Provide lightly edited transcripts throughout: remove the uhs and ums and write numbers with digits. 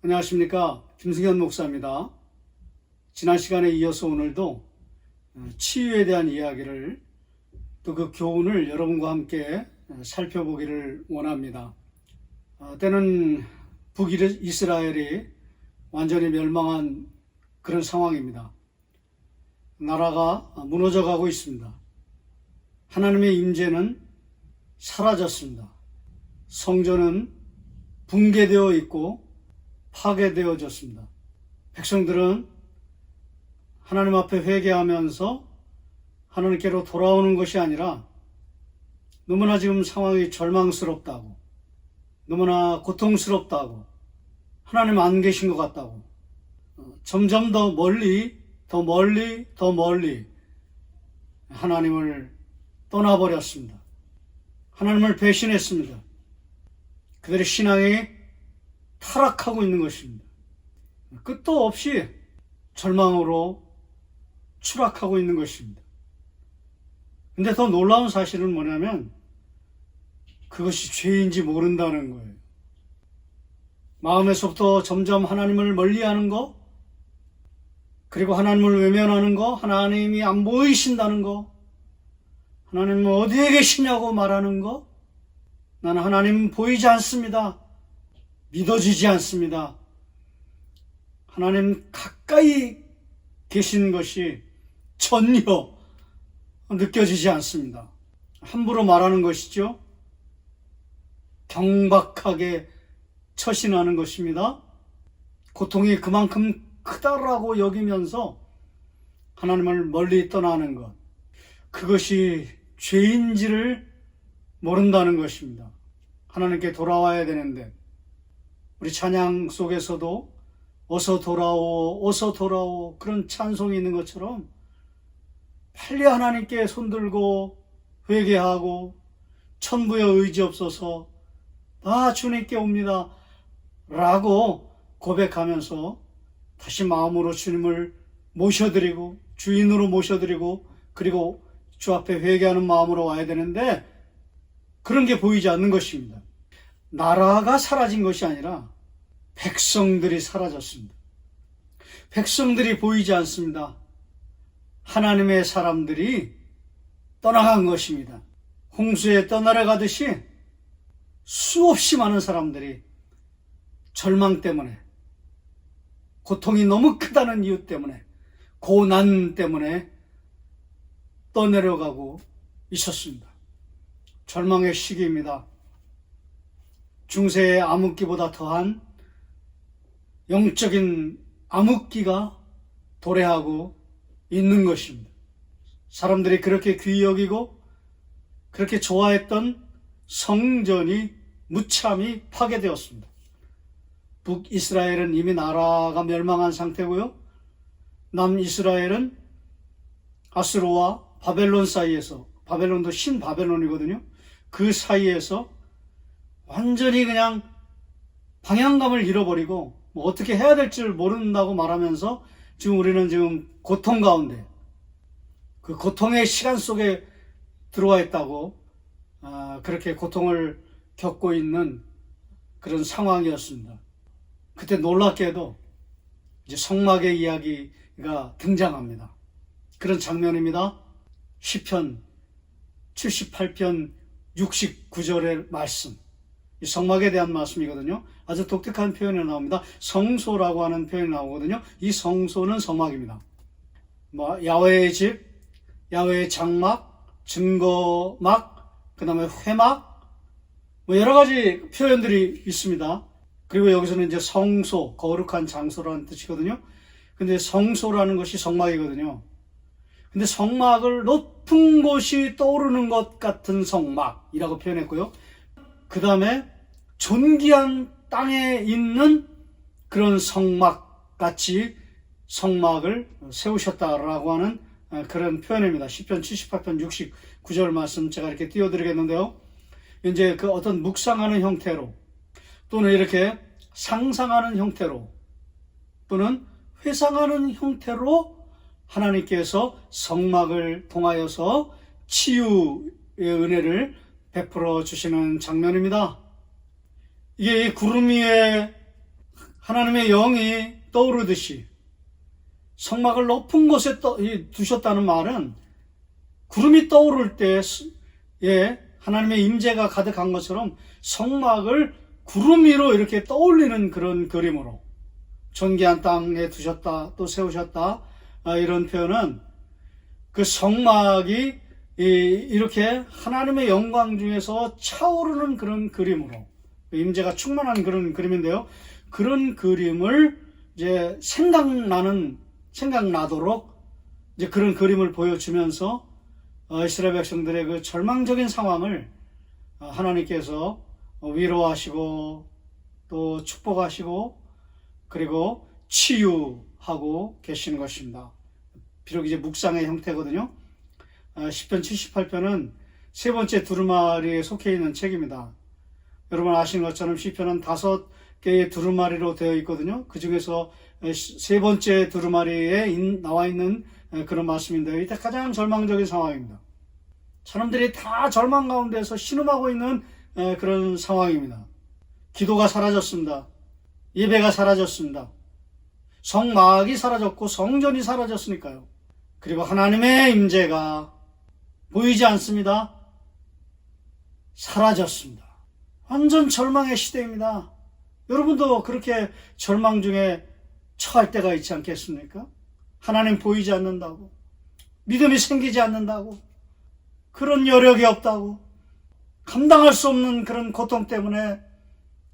안녕하십니까. 김승현 목사입니다. 지난 시간에 이어서 오늘도 치유에 대한 이야기를 또 그 교훈을 여러분과 함께 살펴보기를 원합니다. 때는 북이스라엘이 완전히 멸망한 그런 상황입니다. 나라가 무너져가고 있습니다. 하나님의 임재는 사라졌습니다. 성전은 붕괴되어 있고 파괴되어졌습니다. 백성들은 하나님 앞에 회개하면서 하나님께로 돌아오는 것이 아니라 너무나 지금 상황이 절망스럽다고, 너무나 고통스럽다고, 하나님 안 계신 것 같다고 점점 더 멀리 하나님을 떠나버렸습니다. 하나님을 배신했습니다. 그들의 신앙이 타락하고 있는 것입니다. 끝도 없이 절망으로 추락하고 있는 것입니다. 근데 더 놀라운 사실은 뭐냐면 그것이 죄인지 모른다는 거예요. 마음에서부터 점점 하나님을 멀리하는 거, 그리고 하나님을 외면하는 거, 하나님이 안 보이신다는 거, 하나님은 어디에 계시냐고 말하는 거, 나는 하나님 보이지 않습니다. 믿어지지 않습니다. 하나님 가까이 계신 것이 전혀 느껴지지 않습니다. 함부로 말하는 것이죠. 경박하게 처신하는 것입니다. 고통이 그만큼 크다라고 여기면서 하나님을 멀리 떠나는 것, 그것이 죄인지를 모른다는 것입니다. 하나님께 돌아와야 되는데, 우리 찬양 속에서도 어서 돌아오, 어서 돌아오 그런 찬송이 있는 것처럼 빨리 하나님께 손들고 회개하고 천부의 의지 없어서 다 주님께 옵니다 라고 고백하면서 다시 마음으로 주님을 모셔드리고 주인으로 모셔드리고 그리고 주 앞에 회개하는 마음으로 와야 되는데 그런 게 보이지 않는 것입니다. 나라가 사라진 것이 아니라 백성들이 사라졌습니다. 백성들이 보이지 않습니다. 하나님의 사람들이 떠나간 것입니다. 홍수에 떠나려가듯이 수없이 많은 사람들이 절망 때문에, 고통이 너무 크다는 이유 때문에, 고난 때문에 떠내려가고 있었습니다. 절망의 시기입니다. 중세의 암흑기보다 더한 영적인 암흑기가 도래하고 있는 것입니다. 사람들이 그렇게 귀히 여기고 그렇게 좋아했던 성전이 무참히 파괴되었습니다. 북이스라엘은 이미 나라가 멸망한 상태고요. 남이스라엘은 아수르와 바벨론 사이에서, 바벨론도 신바벨론이거든요. 그 사이에서 완전히 그냥 방향감을 잃어버리고 뭐 어떻게 해야 될지를 모른다고 말하면서 지금 우리는 지금 고통 가운데, 그 고통의 시간 속에 들어와 있다고 그렇게 고통을 겪고 있는 그런 상황이었습니다. 그때 놀랍게도 이제 성막의 이야기가 등장합니다. 그런 장면입니다. 시편 78편 69절의 말씀, 이 성막에 대한 말씀이거든요. 아주 독특한 표현이 나옵니다. 성소라고 하는 표현이 나오거든요. 이 성소는 성막입니다. 야훼의 집, 야훼의 장막, 증거막, 그 다음에 회막, 여러 가지 표현들이 있습니다. 그리고 여기서는 이제 성소, 거룩한 장소라는 뜻이거든요. 근데 성소라는 것이 성막이거든요. 근데 성막을 높은 곳이 떠오르는 것 같은 성막이라고 표현했고요. 그 다음에 존귀한 땅에 있는 그런 성막같이 성막을 세우셨다라고 하는 그런 표현입니다. 시편 78편 69절 말씀 제가 이렇게 띄워드리겠는데요. 이제 그 어떤 묵상하는 형태로 또는 이렇게 상상하는 형태로 또는 회상하는 형태로 하나님께서 성막을 통하여서 치유의 은혜를 베풀어 주시는 장면입니다. 이게 구름 위에 하나님의 영이 떠오르듯이 성막을 높은 곳에 두셨다는 말은 구름이 떠오를 때 하나님의 임재가 가득한 것처럼 성막을 구름 위로 이렇게 떠올리는 그런 그림으로 존귀한 땅에 두셨다, 또 세우셨다, 이런 표현은 그 성막이 이렇게 하나님의 영광 중에서 차오르는 그런 그림으로 임재가 충만한 그런 그림인데요. 그런 그림을 이제 생각나도록 이제 그런 그림을 보여주면서 이스라엘 백성들의 그 절망적인 상황을 하나님께서 위로하시고 또 축복하시고 그리고 치유하고 계시는 것입니다. 비록 이제 묵상의 형태거든요. 시편 78편은 세 번째 두루마리에 속해 있는 책입니다. 여러분 아시는 것처럼 시편은 5개의 두루마리로 되어 있거든요. 그 중에서 세 번째 두루마리에 나와 있는 그런 말씀인데요. 이때 가장 절망적인 상황입니다. 사람들이 다 절망 가운데서 신음하고 있는 그런 상황입니다. 기도가 사라졌습니다. 예배가 사라졌습니다. 성막이 사라졌고 성전이 사라졌으니까요. 그리고 하나님의 임재가 보이지 않습니다. 사라졌습니다. 완전 절망의 시대입니다. 여러분도 그렇게 절망 중에 처할 때가 있지 않겠습니까? 하나님 보이지 않는다고, 믿음이 생기지 않는다고, 그런 여력이 없다고, 감당할 수 없는 그런 고통 때문에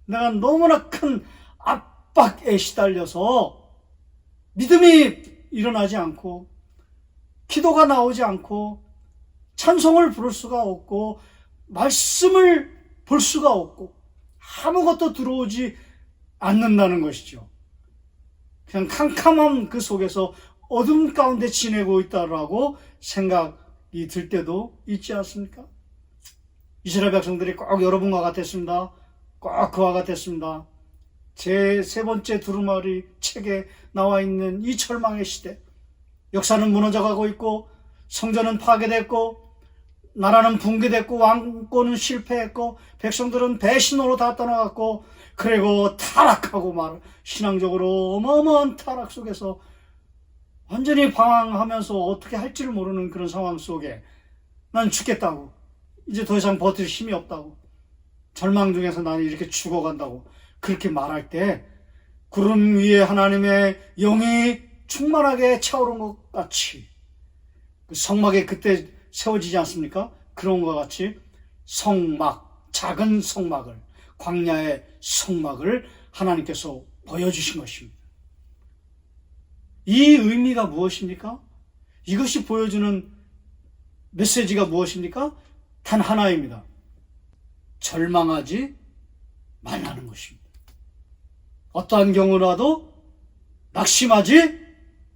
내가 너무나 큰 압박에 시달려서 믿음이 일어나지 않고 기도가 나오지 않고 찬송을 부를 수가 없고 말씀을 볼 수가 없고 아무것도 들어오지 않는다는 것이죠. 그냥 캄캄한 그 속에서 어둠 가운데 지내고 있다라고 생각이 들 때도 있지 않습니까? 이스라엘 백성들이 꼭 여러분과 같았습니다. 꼭 그와 같았습니다. 제 세 번째 두루마리 책에 나와 있는 이 절망의 시대, 역사는 무너져가고 있고 성전은 파괴됐고 나라는 붕괴됐고 왕권은 실패했고 백성들은 배신으로 다 떠나갔고 그리고 타락하고 신앙적으로 어마어마한 타락 속에서 완전히 방황하면서 어떻게 할지를 모르는 그런 상황 속에 난 죽겠다고, 이제 더 이상 버틸 힘이 없다고, 절망 중에서 나는 이렇게 죽어간다고 그렇게 말할 때 구름 위에 하나님의 영이 충만하게 차오른 것 같이 그 성막에 그때 세워지지 않습니까? 그런 것 같이 성막, 작은 성막을, 광야의 성막을 하나님께서 보여주신 것입니다. 이 의미가 무엇입니까? 이것이 보여주는 메시지가 무엇입니까? 단 하나입니다. 절망하지 말라는 것입니다. 어떠한 경우라도 낙심하지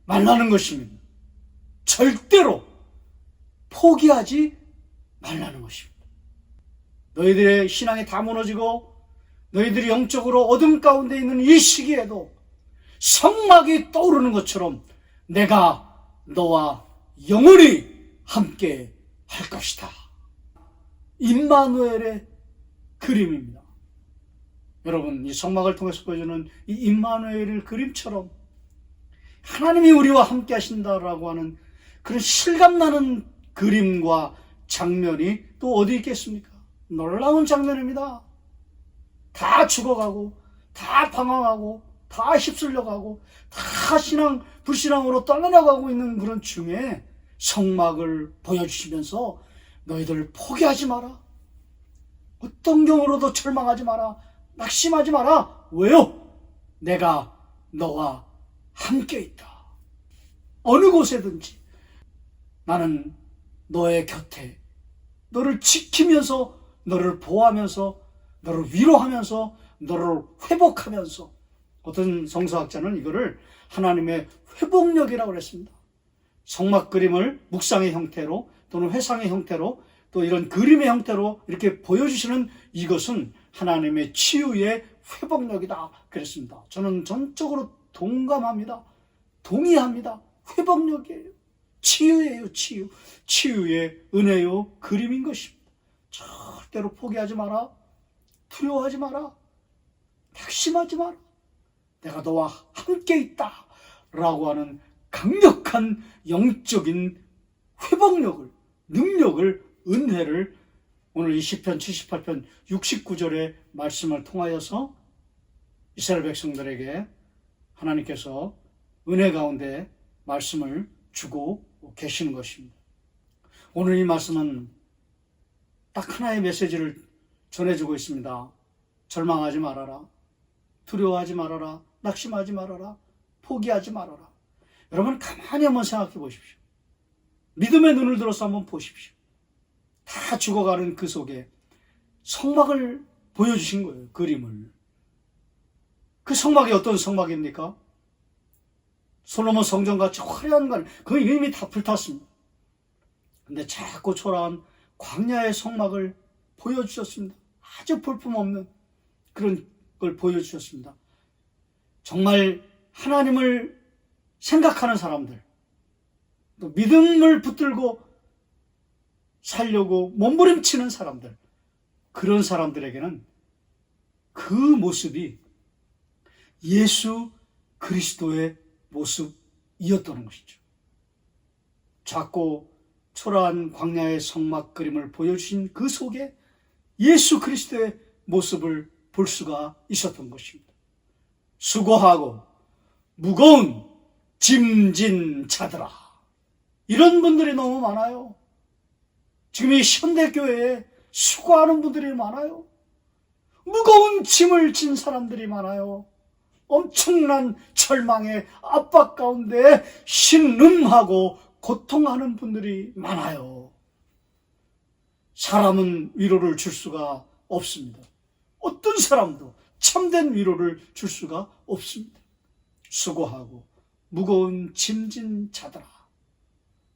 말라는 것입니다. 절대로 포기하지 말라는 것입니다. 너희들의 신앙이 다 무너지고 너희들이 영적으로 어둠 가운데 있는 이 시기에도 성막이 떠오르는 것처럼 내가 너와 영원히 함께 할 것이다. 임마누엘의 그림입니다. 여러분, 이 성막을 통해서 보여주는 이 임마누엘의 그림처럼 하나님이 우리와 함께 하신다라고 하는 그런 실감나는 그림과 장면이 또 어디 있겠습니까? 놀라운 장면입니다. 다 죽어가고 다 방황하고 다 휩쓸려가고 다 불신앙으로 떨어져가고 있는 그런 중에 성막을 보여주시면서 너희들 포기하지 마라. 어떤 경우로도 절망하지 마라. 낙심하지 마라. 왜요? 내가 너와 함께 있다. 어느 곳에든지 나는 너의 곁에 너를 지키면서 너를 보호하면서 너를 위로하면서 너를 회복하면서, 어떤 성서학자는 이거를 하나님의 회복력이라고 그랬습니다. 성막 그림을 묵상의 형태로 또는 회상의 형태로 또 이런 그림의 형태로 이렇게 보여주시는 이것은 하나님의 치유의 회복력이다 그랬습니다. 저는 전적으로 동감합니다. 동의합니다. 회복력이에요. 치유예요. 치유의 은혜요 그림인 것입니다. 절대로 포기하지 마라. 두려워하지 마라. 낙심하지 마라. 내가 너와 함께 있다 라고 하는 강력한 영적인 회복력을, 능력을, 은혜를 오늘 이 시편 78편 69절의 말씀을 통하여서 이스라엘 백성들에게 하나님께서 은혜 가운데 말씀을 주고 계시는 것입니다. 오늘 이 말씀은 딱 하나의 메시지를 전해주고 있습니다. 절망하지 말아라. 두려워하지 말아라. 낙심하지 말아라. 포기하지 말아라. 여러분 가만히 한번 생각해 보십시오. 믿음의 눈을 들어서 한번 보십시오. 다 죽어가는 그 속에 성막을 보여주신 거예요. 그림을. 그 성막이 어떤 성막입니까? 솔로몬 성전같이 화려한 건 그 이미 다 불탔습니다. 근데 작고 초라한 광야의 성막을 보여주셨습니다. 아주 볼품없는 그런 걸 보여주셨습니다. 정말 하나님을 생각하는 사람들, 또 믿음을 붙들고 살려고 몸부림치는 사람들, 그런 사람들에게는 그 모습이 예수 그리스도의 모습이었다는 것이죠. 작고 초라한 광야의 성막 그림을 보여주신 그 속에 예수 그리스도의 모습을 볼 수가 있었던 것입니다. 수고하고 무거운 짐진 자들아, 이런 분들이 너무 많아요. 지금 이 현대교회에 수고하는 분들이 많아요. 무거운 짐을 진 사람들이 많아요. 엄청난 절망의 압박 가운데 신음하고 고통하는 분들이 많아요. 사람은 위로를 줄 수가 없습니다. 어떤 사람도 참된 위로를 줄 수가 없습니다. 수고하고 무거운 짐진 자들아,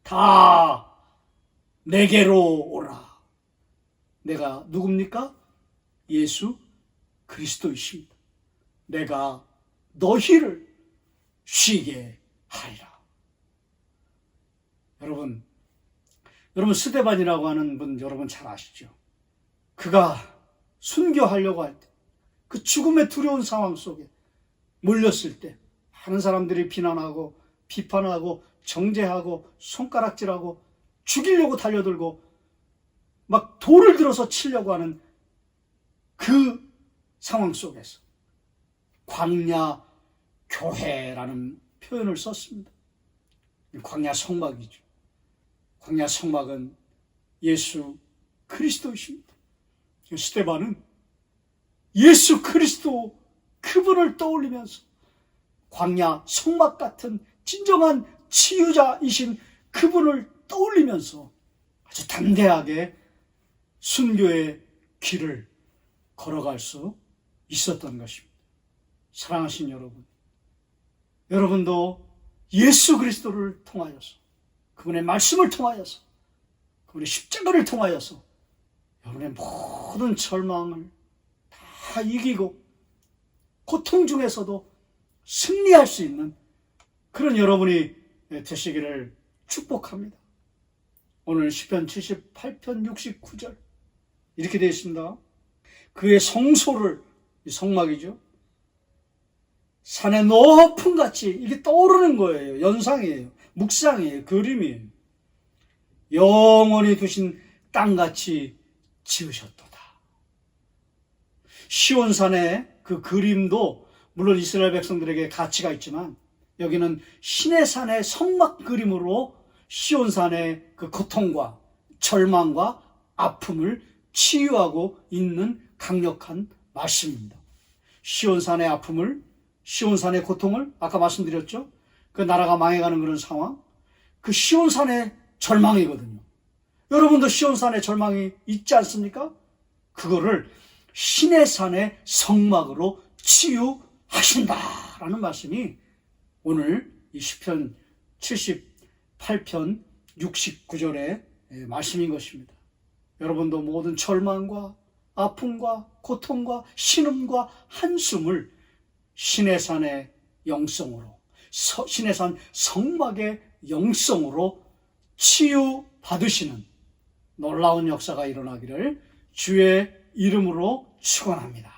다 내게로 오라. 내가 누굽니까? 예수 그리스도이십니다. 내가 너희를 쉬게 하리라. 여러분 스데반이라고 하는 분 여러분 잘 아시죠? 그가 순교하려고 할 때, 그 죽음의 두려운 상황 속에 몰렸을 때 많은 사람들이 비난하고 비판하고 정죄하고 손가락질하고 죽이려고 달려들고 막 돌을 들어서 치려고 하는 그 상황 속에서 광야 교회라는 표현을 썼습니다. 광야 성막이죠. 광야 성막은 예수 그리스도이십니다. 스데반은 예수 그리스도 그분을 떠올리면서 광야 성막 같은 진정한 치유자이신 그분을 떠올리면서 아주 담대하게 순교의 길을 걸어갈 수 있었던 것입니다. 사랑하신 여러분, 여러분도 예수 그리스도를 통하여서, 그분의 말씀을 통하여서, 그분의 십자가를 통하여서 여러분의 모든 절망을 다 이기고 고통 중에서도 승리할 수 있는 그런 여러분이 되시기를 축복합니다. 오늘 시편 78편 69절 이렇게 되어 있습니다. 그의 성소를, 성막이죠, 산의 높은 같이 이게 떠오르는 거예요. 연상이에요. 묵상이에요. 그림이에요. 영원히 두신 땅같이 지으셨도다. 시온산의 그 그림도 물론 이스라엘 백성들에게 가치가 있지만 여기는 신의 산의 성막 그림으로 시온산의 그 고통과 절망과 아픔을 치유하고 있는 강력한 말씀입니다. 시온산의 아픔을, 시온산의 고통을 아까 말씀드렸죠. 그 나라가 망해가는 그런 상황, 그 시온산의 절망이거든요. 여러분도 시온산의 절망이 있지 않습니까? 그거를 신의 산의 성막으로 치유하신다라는 말씀이 오늘 이 시편 78편 69절의 말씀인 것입니다. 여러분도 모든 절망과 아픔과 고통과 신음과 한숨을 신의 산의 영성으로, 신의 산 성막의 영성으로 치유받으시는 놀라운 역사가 일어나기를 주의 이름으로 축원합니다.